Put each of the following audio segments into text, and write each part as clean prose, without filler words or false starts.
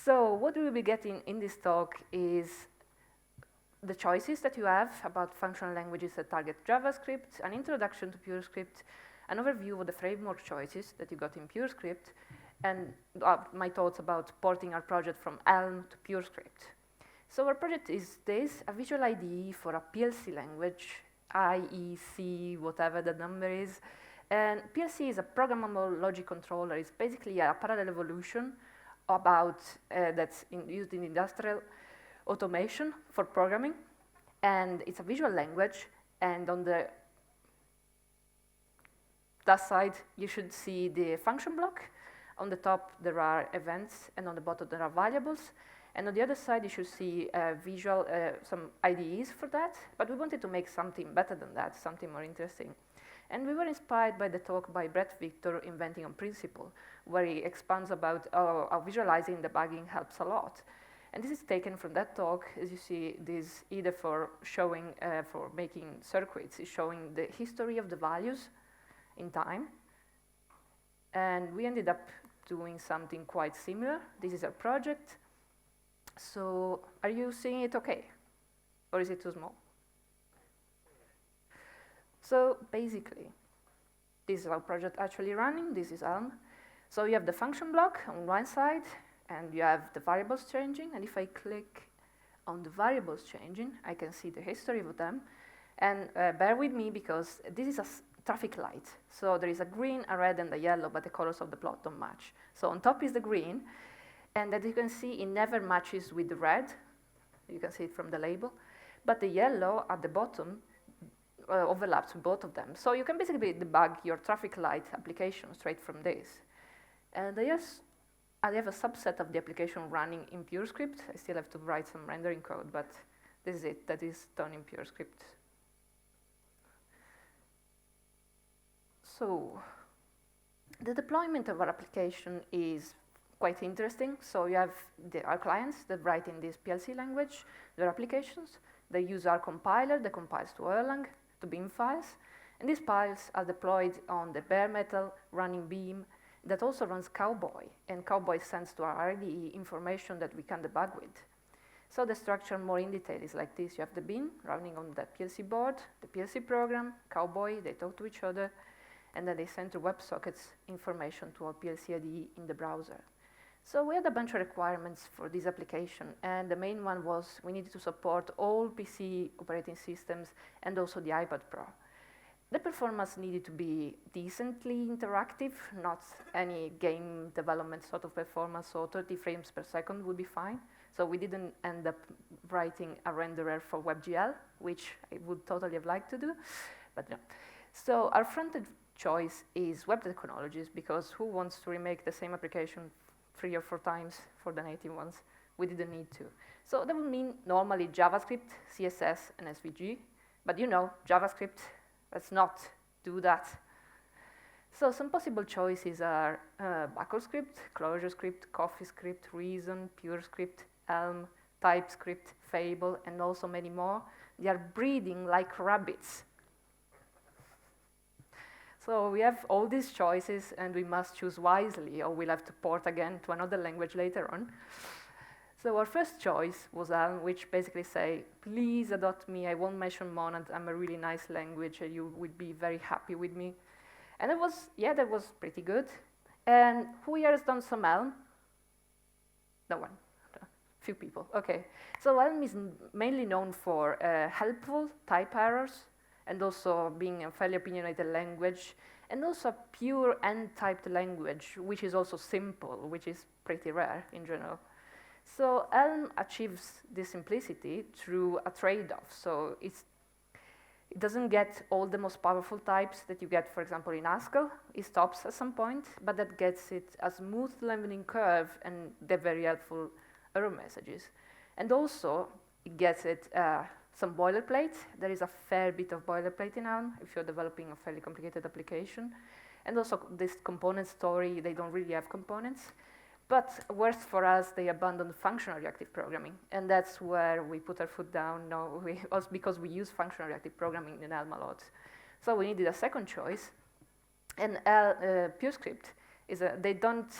So what we will be getting in this talk is the choices that you have about functional languages that target JavaScript, an introduction to Purescript, an overview of the framework choices that you got in Purescript, and my thoughts about porting our project from Elm to Purescript. So our project is this, a visual IDE for a PLC language, IEC, whatever the number is. And PLC is a programmable logic controller. It's basically a parallel evolution about that's used in industrial automation for programming. And it's a visual language. And on the that side, you should see the function block. On the top, there are events, and on the bottom, there are variables. And on the other side, you should see some IDEs for that. But we wanted to make something better than that, something more interesting. And we were inspired by the talk by Brett Victor, Inventing on Principle, where he expands about how visualizing debugging helps a lot. And this is taken from that talk. As you see, this either for showing, for making circuits, is showing the history of the values in time. And we ended up doing something quite similar. This is our project. So are you seeing it okay? Or is it too small? So basically, this is our project actually running. This is Elm. So you have the function block on one side, and you have the variables changing. And if I click on the variables changing, I can see the history of them. And bear with me, because this is a traffic light. So there is a green, a red, and a yellow, but the colors of the plot don't match. So on top is the green, and as you can see, it never matches with the red. You can see it from the label. But the yellow at the bottom overlaps with both of them. So you can basically debug your traffic light application straight from this. And I have a subset of the application running in Purescript. I still have to write some rendering code, but this is it. That is done in Purescript. So the deployment of our application is quite interesting. So you have our clients that write in this PLC language, their applications. They use our compiler that compiles to ERlang, to Beam files. And these files are deployed on the bare metal running Beam that also runs Cowboy. And Cowboy sends to our IDE information that we can debug with. So the structure more in detail is like this. You have the Beam running on the PLC board, the PLC program, Cowboy, they talk to each other. And then they send to WebSockets information to our PLC IDE in the browser. So we had a bunch of requirements for this application, and the main one was we needed to support all PC operating systems and also the iPad Pro. The performance needed to be decently interactive, not any game development sort of performance, so 30 frames per second would be fine. So we didn't end up writing a renderer for WebGL, which I would totally have liked to do, but no. So our frontend choice is web technologies, because who wants to remake the same application 3 or 4 times for the native ones? We didn't need to. So that would mean normally JavaScript, CSS, and SVG. But you know, JavaScript, let's not do that. So some possible choices are BackendScript, ClojureScript, CoffeeScript, Reason, Purescript, Elm, TypeScript, Fable, and also many more. They are breeding like rabbits. So we have all these choices, and we must choose wisely, or we'll have to port again to another language later on. So our first choice was Elm, which basically say, please adopt me, I won't mention Monad, I'm a really nice language, and you would be very happy with me. And it was, yeah, that was pretty good. And who here has done some Elm? No one, a few people, okay. So Elm is mainly known for helpful type errors, and also being a fairly opinionated language, and also a pure n-typed language, which is also simple, which is pretty rare in general. So Elm achieves this simplicity through a trade-off. So it doesn't get all the most powerful types that you get, for example, in Haskell. It stops at some point, but that gets it a smooth learning curve and the very helpful error messages. And also, it gets it some boilerplate. There is a fair bit of boilerplate in Elm if you're developing a fairly complicated application. And also this component story, they don't really have components. But worse for us, they abandoned functional reactive programming. And that's where we put our foot down. No, because we use functional reactive programming in Elm a lot. So we needed a second choice. And Purescript is they don't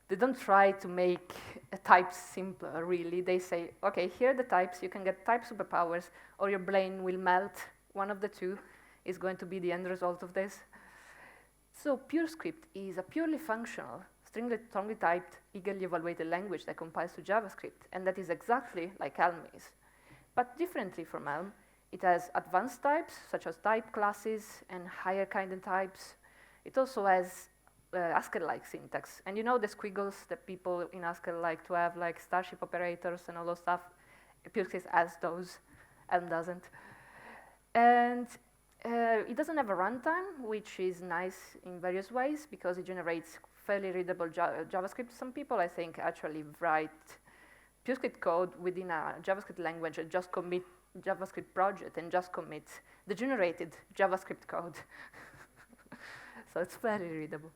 they don't try to make a type simpler, really. They say, okay, here are the types. You can get type superpowers, or your brain will melt. One of the two is going to be the end result of this. So Purescript is a purely functional, strongly typed, eagerly evaluated language that compiles to JavaScript, and that is exactly like Elm is. But differently from Elm, it has advanced types, such as type classes and higher kind of types. It also has Haskell-like syntax. And you know the squiggles that people in Haskell like to have, like starship operators and all those stuff? Purescript has those, Elm doesn't. And it doesn't have a runtime, which is nice in various ways, because it generates fairly readable JavaScript. Some people, I think, actually write Purescript code within a JavaScript language and just commit JavaScript project and just commit the generated JavaScript code. So it's very readable.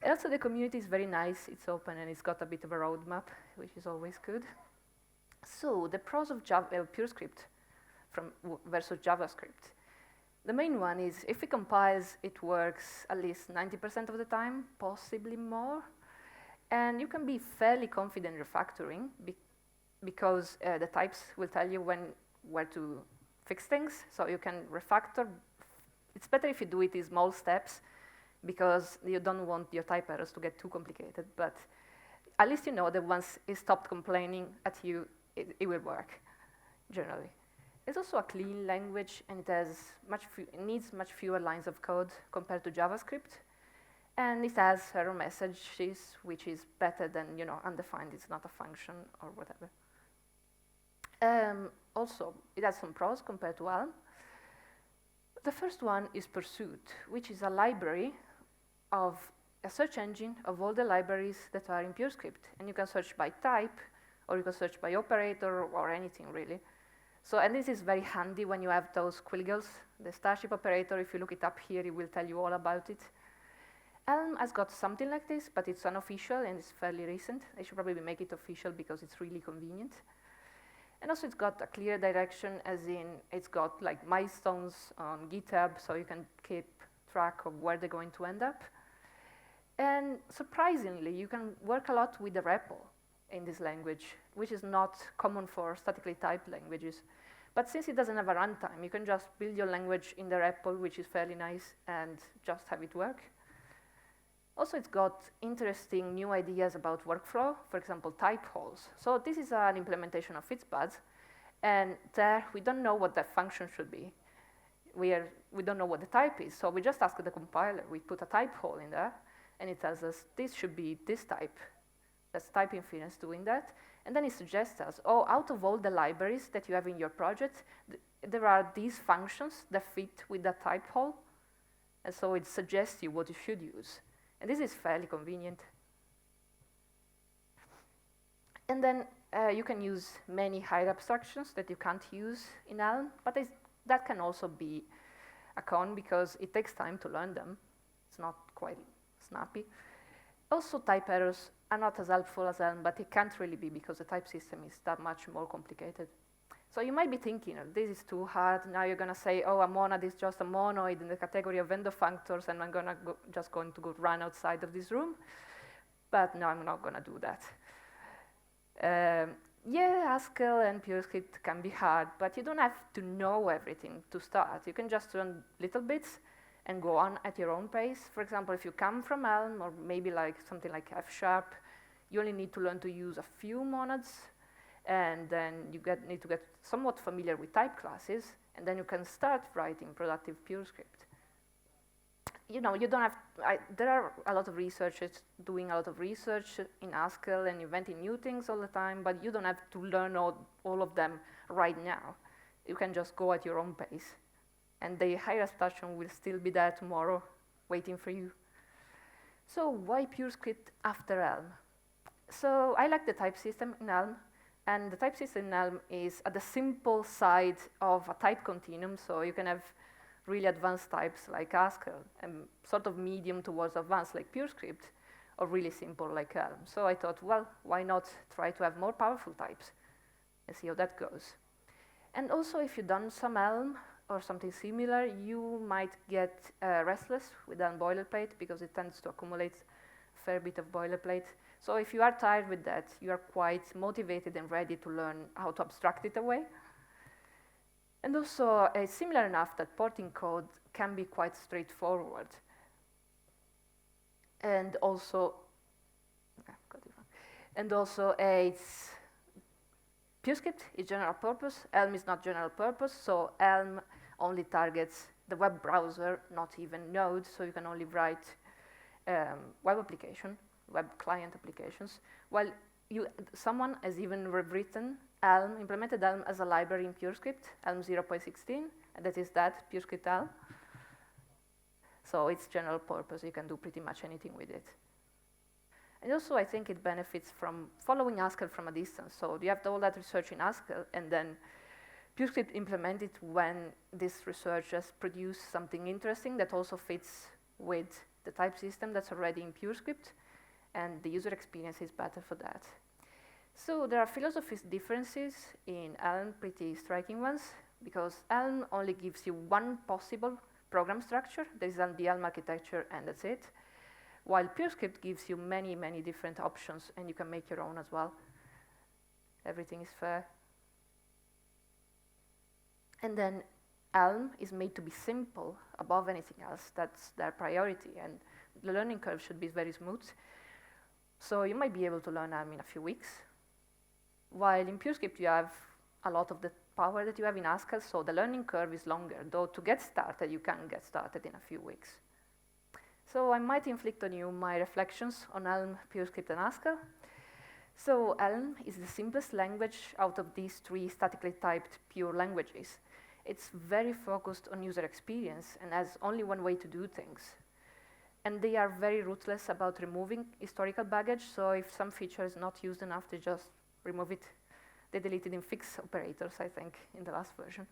And also the community is very nice, it's open, and it's got a bit of a roadmap, which is always good. So the pros of Purescript versus JavaScript. The main one is if it compiles, it works at least 90% of the time, possibly more. And you can be fairly confident refactoring because the types will tell you where to fix things. So you can refactor. It's better if you do it in small steps because you don't want your type errors to get too complicated. But at least you know that once it stopped complaining at you, it will work, generally. It's also a clean language, and it needs much fewer lines of code compared to JavaScript. And it has error messages, which is better than undefined. It's not a function or whatever. Also, it has some pros compared to Elm. The first one is Pursuit, which is a library of a search engine of all the libraries that are in Purescript. And you can search by type, or you can search by operator, or anything, really. So, and this is very handy when you have those squiggles. The starship operator, if you look it up here, it will tell you all about it. Elm has got something like this, but it's unofficial and it's fairly recent. I should probably make it official because it's really convenient. And also it's got a clear direction, as in it's got like milestones on GitHub, so you can keep track of where they're going to end up. And surprisingly, you can work a lot with the REPL in this language, which is not common for statically typed languages. But since it doesn't have a runtime, you can just build your language in the REPL, which is fairly nice, and just have it work. Also, it's got interesting new ideas about workflow, for example, type holes. So this is an implementation of Fitzpads, and there we don't know what that function should be. We don't know what the type is, so we just ask the compiler. We put a type hole in there, and it tells us this should be this type. That's type inference doing that. And then it suggests us, oh, out of all the libraries that you have in your project, there are these functions that fit with that type hole. And so it suggests you what you should use. And this is fairly convenient. And then you can use many higher abstractions that you can't use in Elm, but that can also be a con because it takes time to learn them. It's not quite snappy. Also, type errors are not as helpful as Elm, but it can't really be because the type system is that much more complicated. So you might be thinking, oh, this is too hard. Now you're going to say, oh, a monad is just a monoid in the category of vendor functors, and I'm just going to go run outside of this room. But no, I'm not going to do that. Yeah, Haskell and Purescript can be hard, but you don't have to know everything to start. You can just learn little bits and go on at your own pace. For example, if you come from Elm, or maybe like something like F#, you only need to learn to use a few monads, and then you need to get somewhat familiar with type classes, and then you can start writing productive Purescript. You don't have, there are a lot of researchers doing a lot of research in Haskell and inventing new things all the time, but you don't have to learn all of them right now. You can just go at your own pace. And the higher abstraction will still be there tomorrow, waiting for you. So why Purescript after Elm? So I like the type system in Elm, and the type system in Elm is at the simple side of a type continuum, so you can have really advanced types like Haskell, and sort of medium towards advanced like Purescript, or really simple like Elm. So I thought, well, why not try to have more powerful types and see how that goes. And also, if you've done some Elm, or something similar, you might get restless with Elm boilerplate because it tends to accumulate fair bit of boilerplate. So if you are tired with that, you are quite motivated and ready to learn how to abstract it away. And also, it's similar enough that porting code can be quite straightforward. And also, it's Purescript is general purpose. Elm is not general purpose, so Elm only targets the web browser, not even Node, so you can only write web application, web client applications. While someone has even rewritten Elm, implemented Elm as a library in Purescript, Elm 0.16, and that is that, Purescript Elm. So it's general purpose, you can do pretty much anything with it. And also, I think it benefits from following Haskell from a distance. So you have all that research in Haskell, and then Purescript implement it when this research has produced something interesting that also fits with the type system that's already in Purescript, and the user experience is better for that. So there are philosophy differences in Elm, pretty striking ones, because Elm only gives you one possible program structure. There is the Elm architecture, and that's it. While Purescript gives you many, many different options, and you can make your own as well. Everything is fair. And then Elm is made to be simple above anything else. That's their priority, and the learning curve should be very smooth. So you might be able to learn Elm in a few weeks, while in Purescript you have a lot of the power that you have in Haskell, so the learning curve is longer, though to get started, you can get started in a few weeks. So I might inflict on you my reflections on Elm, Purescript, and Haskell. So Elm is the simplest language out of these three statically typed pure languages. It's very focused on user experience and has only one way to do things. And they are very ruthless about removing historical baggage, so if some feature is not used enough, they just remove it. They delete it in fix operators, I think, in the last version.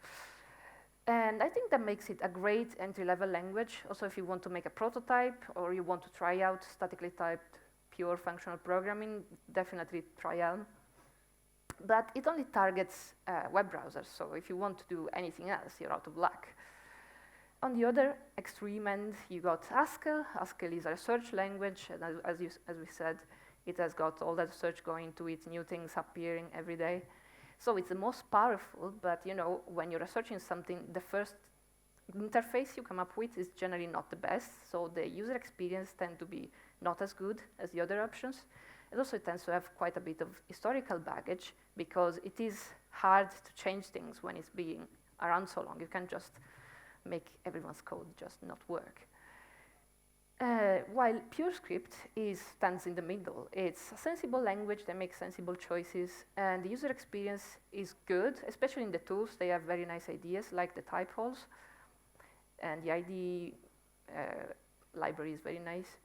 And I think that makes it a great entry-level language. Also, if you want to make a prototype or you want to try out statically typed pure functional programming, definitely try Elm. But it only targets web browsers, so if you want to do anything else, you're out of luck. On the other extreme end, you got Haskell. Haskell is a research language, and as we said, it has got all that research going to it, new things appearing every day. So it's the most powerful, but when you're researching something, the first interface you come up with is generally not the best, so the user experience tends to be not as good as the other options. It also tends to have quite a bit of historical baggage, because it is hard to change things when it's being around so long. You can't just make everyone's code just not work. While Purescript stands in the middle. It's a sensible language that makes sensible choices, and the user experience is good, especially in the tools. They have very nice ideas, like the type holes, and the ID library is very nice.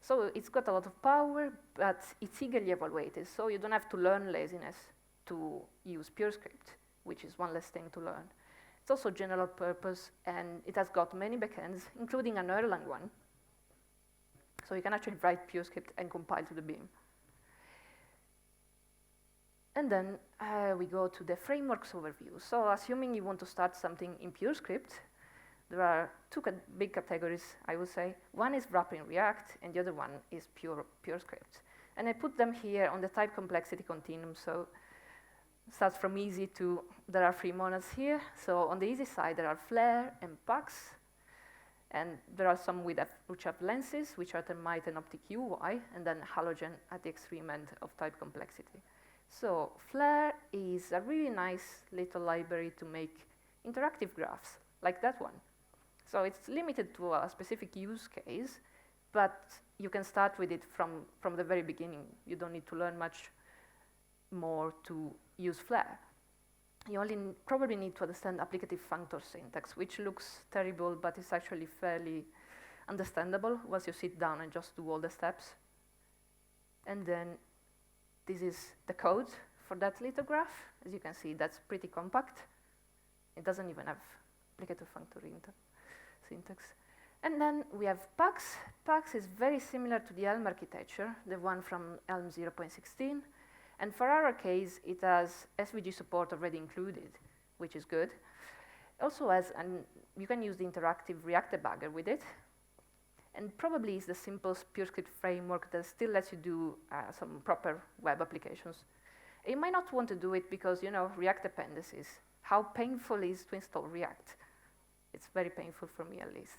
So it's got a lot of power, but it's eagerly evaluated, so you don't have to learn laziness to use Purescript, which is one less thing to learn. It's also general purpose, and it has got many backends, including an ERlang one. So you can actually write Purescript and compile to the beam. And then we go to the frameworks overview. So assuming you want to start something in Purescript, there are two big categories, I would say. One is wrapper in React, and the other one is Purescript. And I put them here on the type complexity continuum. So it starts from easy to, there are 3 monads here. So on the easy side, there are Flare and Pux. And there are some which have lenses, which are Thermite and Optic UI, and then Halogen at the extreme end of type complexity. So Flare is a really nice little library to make interactive graphs, like that one. So it's limited to a specific use case, but you can start with it from the very beginning. You don't need to learn much more to use Flare. You only probably need to understand applicative functor syntax, which looks terrible, but it's actually fairly understandable once you sit down and just do all the steps. And then this is the code for that little graph. As you can see, that's pretty compact. It doesn't even have applicative functor syntax. And then we have Pux. Pux is very similar to the Elm architecture, the one from Elm 0.16. And for our case, it has SVG support already included, which is good. Also has, you can use the interactive React debugger with it. and probably is the simplest Purescript framework that still lets you do some proper web applications. You might not want to do it because, you know, React dependencies. How painful is to install React? It's very painful for me, at least.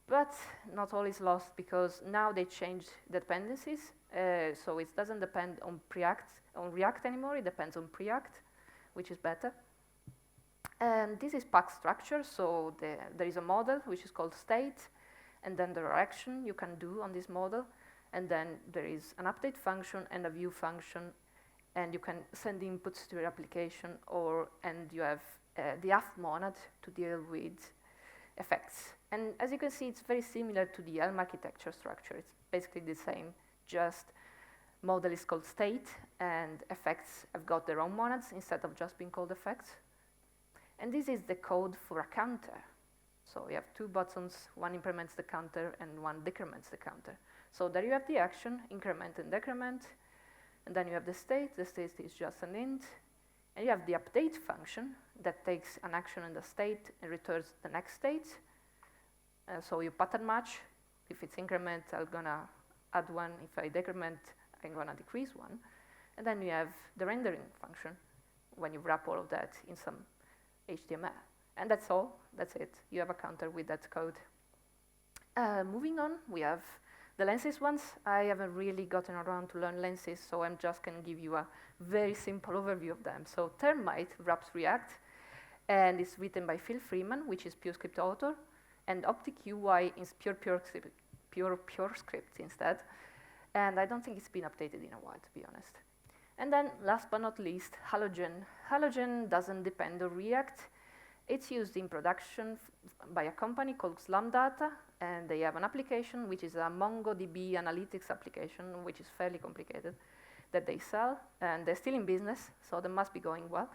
But not all is lost, because now they changed the dependencies, so it doesn't depend on React anymore. It depends on Preact, which is better. And this is Pux Structure, so there is a model which is called state, and then there are actions you can do on this model, and then there is an update function and a view function, and you can send inputs to your application, and you have the half monad to deal with effects. And as you can see, it's very similar to the Helm architecture structure. It's basically the same, just model is called state, and effects have got their own monads instead of just being called effects. And this is the code for a counter. So you have two buttons, one increments the counter and one decrements the counter. So there you have the action, increment and decrement, and then you have the state is just an int, and you have the update function that takes an action and a state and returns the next state. So you pattern match. If it's increment, I'm gonna add one. If I decrement, I'm gonna decrease one. And then you have the rendering function when you wrap all of that in some HTML. And that's all, that's it. You have a counter with that code. Moving on, we have the lenses ones. I haven't really gotten around to learn lenses, so I'm just gonna give you a very simple overview of them. So Thermite wraps React, and it's written by Phil Freeman, which is Purescript author, and Optic UI is pure Purescript instead. And I don't think it's been updated in a while, to be honest. And then, last but not least, Halogen. Halogen doesn't depend on React. It's used in production by a company called Slamdata, and they have an application which is a MongoDB analytics application, which is fairly complicated, that they sell, and they're still in business, so they must be going well.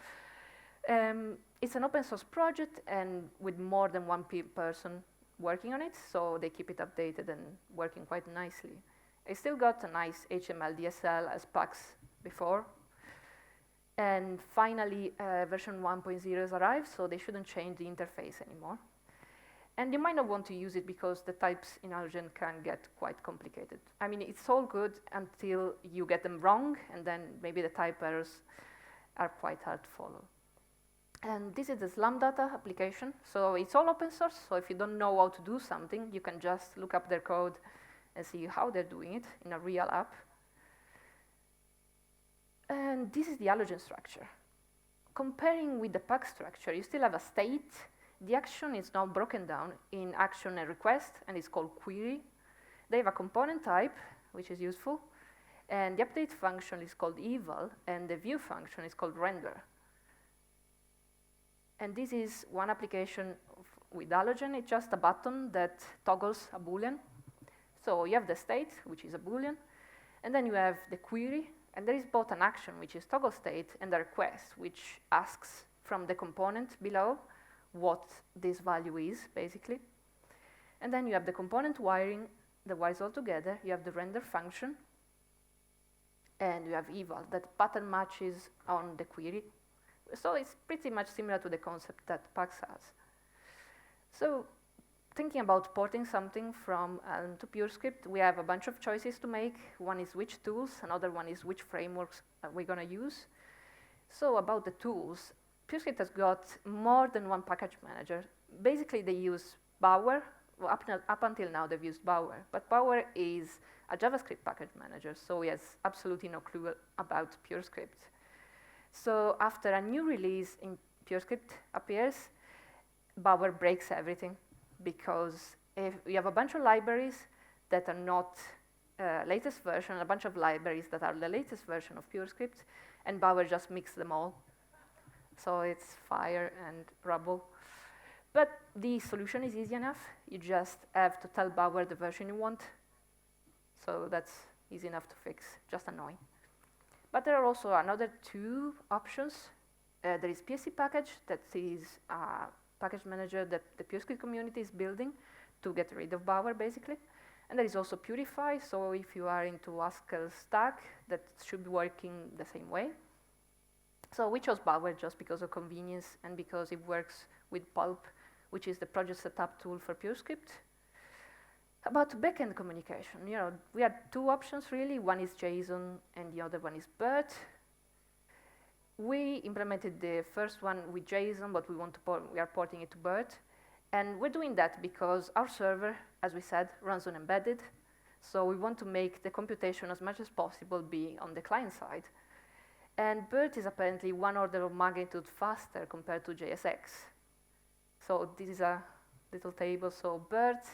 It's an open source project, and with more than one person working on it, so they keep it updated and working quite nicely. It's still got a nice HTML DSL as Pux before. And finally, version 1.0 has arrived, so they shouldn't change the interface anymore. And you might not want to use it because the types in Halogen can get quite complicated. I mean, it's all good until you get them wrong, and then maybe the type errors are quite hard to follow. And this is the Slamdata application. So it's all open source, so if you don't know how to do something, you can just look up their code and see how they're doing it in a real app. And this is the Halogen structure. Comparing with the Pux structure, you still have a state. The action is now broken down in action and request, and it's called query. They have a component type, which is useful, and the update function is called eval, and the view function is called render. And this is one application with Halogen. It's just a button that toggles a Boolean. So you have the state, which is a Boolean, and then you have the query, and there is both an action, which is toggle state, and a request, which asks from the component below what this value is, basically. And then you have the component wiring, the wires all together. You have the render function, and you have eval that pattern matches on the query. So it's pretty much similar to the concept that Pux has. So thinking about porting something from Helm to Purescript, we have a bunch of choices to make. One is which tools, another one is which frameworks we're going to use. So about the tools, Purescript has got more than one package manager. Basically, they use Bower. Well, up until now, they've used Bower. But Bower is a JavaScript package manager, so he has absolutely no clue about Purescript. So after a new release in Purescript appears, Bower breaks everything, because if you have a bunch of libraries that are not latest version, a bunch of libraries that are the latest version of Purescript, and Bower just mixes them all. So it's fire and rubble. But the solution is easy enough. You just have to tell Bower the version you want. So that's easy enough to fix, just annoying. But there are also another two options. There is PSC package, that is a package manager that the Purescript community is building to get rid of Bower, basically. And there is also Purify, so if you are into Haskell stack, that should be working the same way. So we chose Bower just because of convenience and because it works with Pulp, which is the project setup tool for Purescript. About backend communication, we had two options really. One is JSON and the other one is BERT. We implemented the first one with JSON, but we are porting it to BERT. And we're doing that because our server, as we said, runs on embedded. So we want to make the computation as much as possible be on the client side. And BERT is apparently 1 order of magnitude faster compared to JSX. So this is a little table. So BERT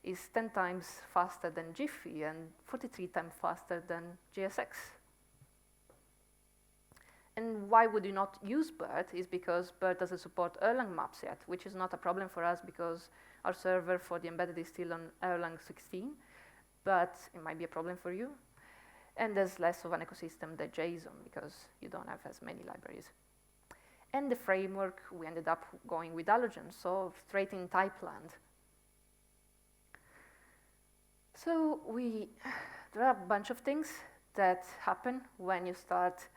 is 10 times faster than Jiffy and 43 times faster than JSX. And why would you not use BERT is because BERT doesn't support ERlang maps yet, which is not a problem for us because our server for the embedded is still on ERlang 16, but it might be a problem for you. And there's less of an ecosystem than JSON because you don't have as many libraries. And the framework, we ended up going with Halogen, so straight in type land. So there are a bunch of things that happen when you start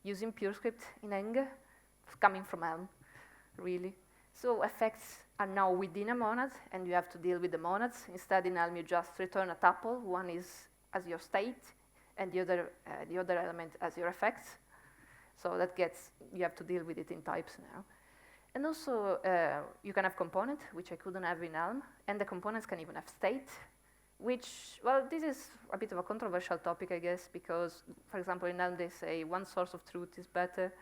using Purescript in Eng, coming from Elm, really. So effects are now within a monad, and you have to deal with the monads. Instead, in Elm, you just return a tuple. One is as your state, and the other element as your effects. So you have to deal with it in types now. And also, you can have component, which I couldn't have in Elm, and the components can even have state, which, well, this is a bit of a controversial topic, I guess, because, for example, in Elm they say one source of truth is better,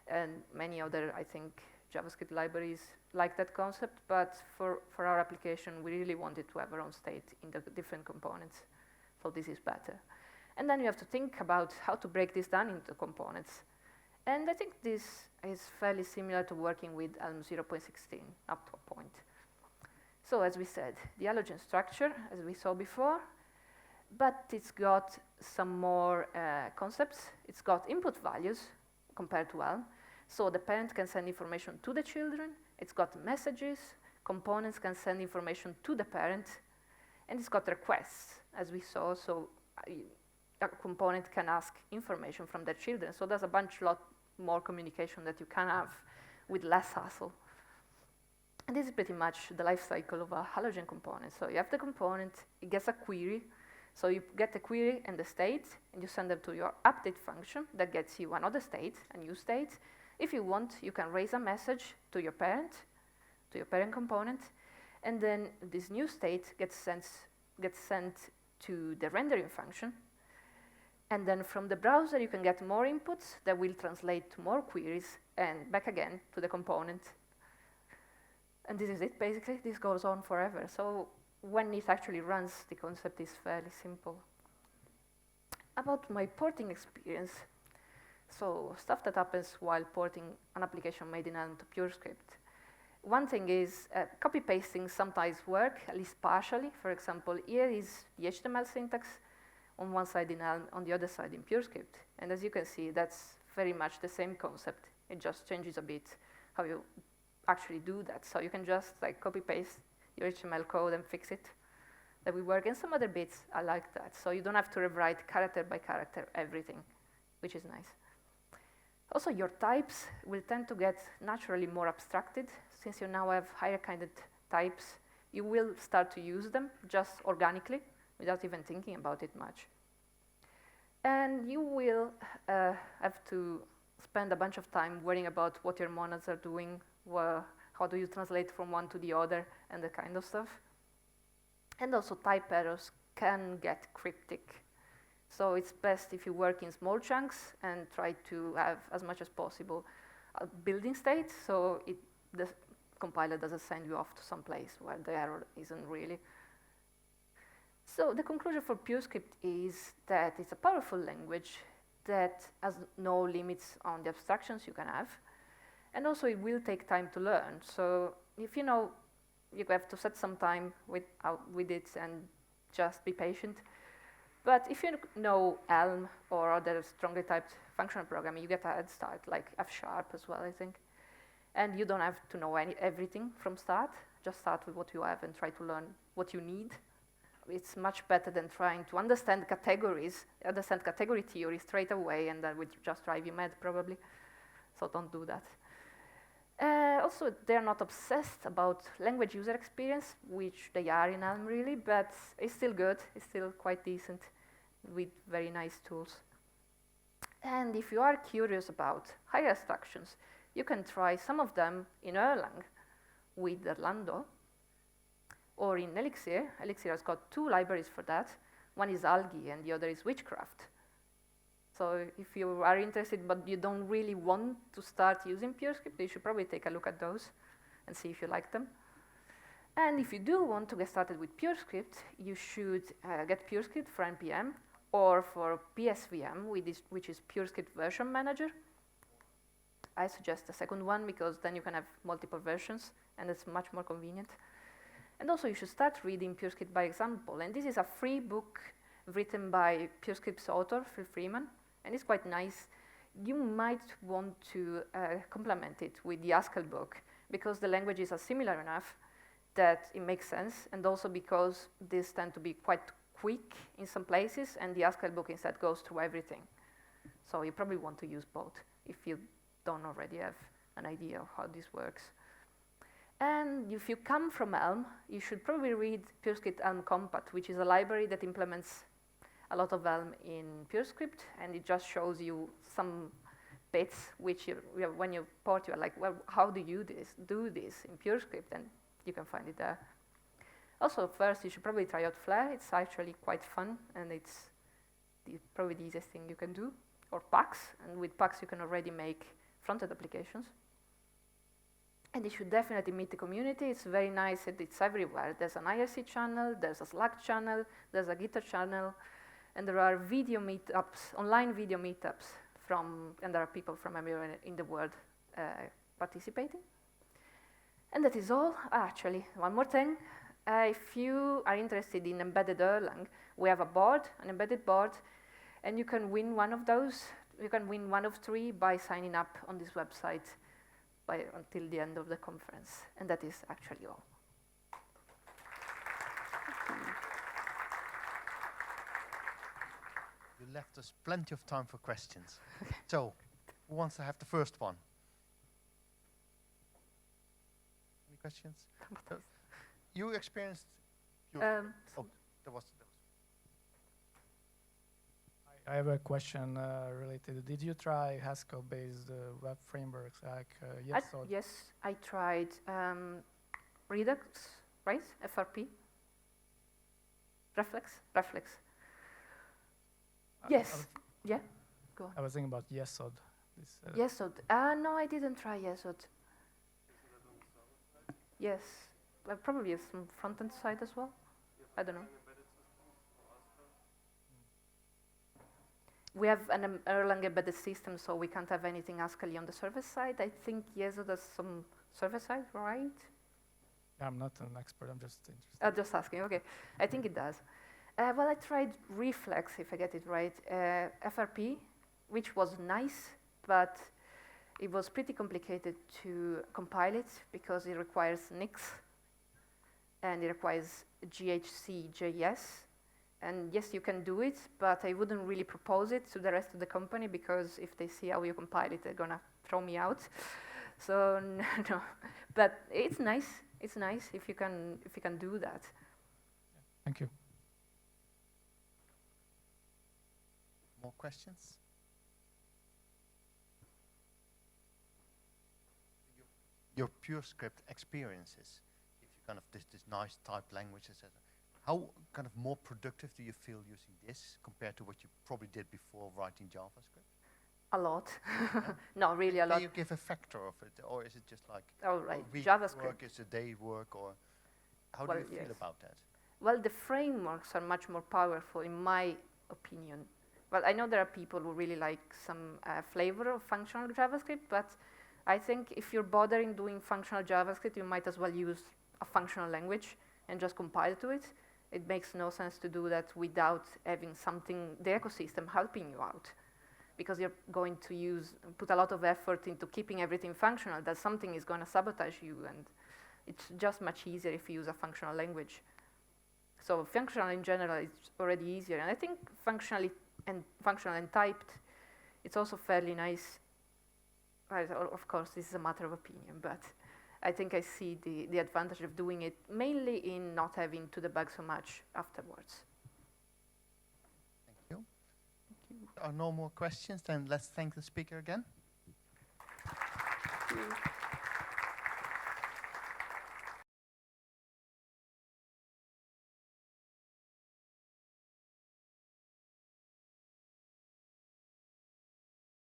and many other, I think, JavaScript libraries like that concept, but for our application, we really wanted to have our own state in the different components, so this is better. And then you have to think about how to break this down into components. And I think this is fairly similar to working with Elm 0.16 up to a point. So as we said, the Halogen structure, as we saw before, but it's got some more concepts. It's got input values compared to Elm. So the parent can send information to the children. It's got messages. Components can send information to the parent. And it's got requests, as we saw. So a component can ask information from their children. So there's a lot more communication that you can have with less hassle. And this is pretty much the life cycle of a Halogen component. So you have the component, it gets a query. So you get the query and the state, and you send them to your update function that gets you another state, a new state. If you want, you can raise a message to your parent component, and then this new state gets sent to the rendering function. And then from the browser, you can get more inputs that will translate to more queries, and back again to the component. And this is it, basically. This goes on forever. So when it actually runs, the concept is fairly simple. About my porting experience, so stuff that happens while porting an application made in Elm to Purescript. One thing is copy-pasting sometimes work, at least partially. For example, here is the HTML syntax on one side in Elm, on the other side in Purescript. And as you can see, that's very much the same concept. It just changes a bit how you actually do that. So you can just copy-paste your HTML code and fix it. That will work. And some other bits are like that. So you don't have to rewrite character by character everything, which is nice. Also, your types will tend to get naturally more abstracted. Since you now have higher kinded types, you will start to use them just organically without even thinking about it much. And you will have to spend a bunch of time worrying about what your monads are doing, how do you translate from one to the other, and that kind of stuff. And also type errors can get cryptic. So it's best if you work in small chunks and try to have, as much as possible, a building state, so the compiler doesn't send you off to some place where the error isn't really. So the conclusion for Purescript is that it's a powerful language that has no limits on the abstractions you can have. And also it will take time to learn. So if you know, you have to set some time with it and just be patient. But if you know Elm or other strongly typed functional programming, you get a head start, like F# as well, I think. And you don't have to know everything from start. Just start with what you have and try to learn what you need. It's much better than trying to understand category theory straight away, and that would just drive you mad, probably. So don't do that. Also, they're not obsessed about language user experience, which they are in Elm really, but it's still good. It's still quite decent with very nice tools. And if you are curious about higher abstractions, you can try some of them in ERlang with Orlando or in Elixir. Elixir has got 2 libraries for that. One is Algae and the other is Witchcraft. So if you are interested but you don't really want to start using Purescript, you should probably take a look at those and see if you like them. And if you do want to get started with Purescript, you should get Purescript for NPM or for PSVM, which is Purescript Version Manager. I suggest the second one because then you can have multiple versions and it's much more convenient. And also you should start reading Purescript by example. And this is a free book written by Purescript's author, Phil Freeman, and it's quite nice. You might want to complement it with the Haskell book because the languages are similar enough that it makes sense, and also because these tend to be quite quick in some places, and the Haskell book instead goes through everything. So you probably want to use both if you don't already have an idea of how this works. And if you come from Elm, you should probably read Purescript Elm Compat, which is a library that implements a lot of Elm in Purescript, and it just shows you some bits which when you port, you're like, well, how do you do this in Purescript? And you can find it there. Also, first, you should probably try out Flare. It's actually quite fun, and it's probably the easiest thing you can do. Or Pux, and with Pux, you can already make front-end applications. And you should definitely meet the community. It's very nice, and it's everywhere. There's an IRC channel, there's a Slack channel, there's a GitHub channel, and there are video meetups, online video meetups and there are people from everywhere in the world participating. And that is all. Actually, one more thing. If you are interested in embedded ERlang, we have a board, an embedded board, and you can win one of those. You can win one of 3 by signing up on this website until the end of the conference. And that is actually all. You left us plenty of time for questions. So, who wants to have the first one? Any questions? You experienced there was. I have a question related. Did you try Haskell-based web frameworks like YesOd? Yes, I tried Redux, right? FRP? Reflex? Yes. Yeah, go on. I was thinking about YesOd. YesOd. No, I didn't try YesOd. Yes. Probably some front-end side as well. I don't know. We have an ERlang embedded system, so we can't have anything Haskell on the server side. I think YesOd has some server side, right? I'm not an expert, I'm just interested. Just asking, okay. I think it does. Well, I tried Reflex, if I get it right, FRP, which was nice, but it was pretty complicated to compile it because it requires Nix and it requires GHC.js. And yes, you can do it, but I wouldn't really propose it to the rest of the company because if they see how you compile it, they're gonna throw me out. So no, but it's nice. It's nice if you can do that. Thank you. More questions? Your Purescript experiences, if you kind of this nice type language, etc. How kind of more productive do you feel using this compared to what you probably did before writing JavaScript? A lot. No, really a lot. Can you give a factor of it, or is it just like right. a week JavaScript work is a day work, or how do you feel about that? Well, the frameworks are much more powerful, in my opinion. Well, I know there are people who really like some flavor of functional JavaScript, but I think if you're bothering doing functional JavaScript, you might as well use a functional language and just compile to it. It makes no sense to do that without having something, the ecosystem helping you out. Because you're going to put a lot of effort into keeping everything functional, that something is going to sabotage you, and it's just much easier if you use a functional language. So functional in general is already easier, and I think functional and typed, it's also fairly nice Right, of course, this is a matter of opinion, but I think I see the advantage of doing it mainly in not having to debug so much afterwards. Thank you. There are no more questions, then let's thank the speaker again. Thank you.